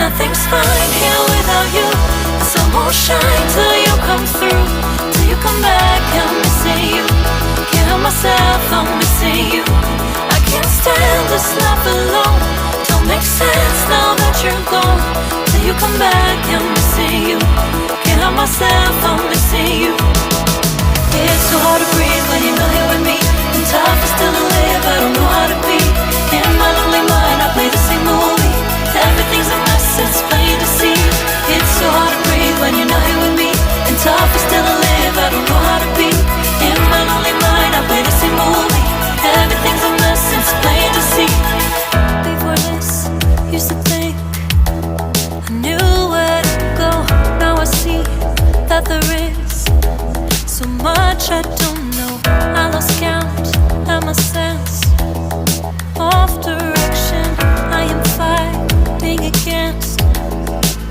Nothing's fine here without you. The sun won't shine till you come through. Till you come back, I'm missing you. Can't help myself, I'm missing you. I can't stand this life alone. Don't make sense now that you're gone. Till you come back, I'm missing you. Can't help myself, I'm missing you. It's so hard to breathe when you're not here with me. And tough is still to live, I don't know how to be. In my lonely mind, I play the same movie. Everything's a mess, it's plain to see. It's so hard to breathe when you're not here with me. And tough is still to live, I don't know how to be. In my lonely mind, I play the same movie. Everything's a mess, it's plain to see. Before this, used to think I knew where to go. Now I see that there is so much I don't know. I lost count at my sense of direction. I am fighting against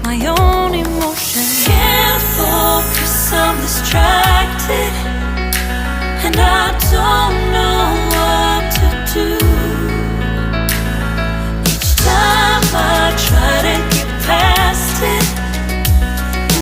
my own emotion. Can't focus, I'm distracted, and I don't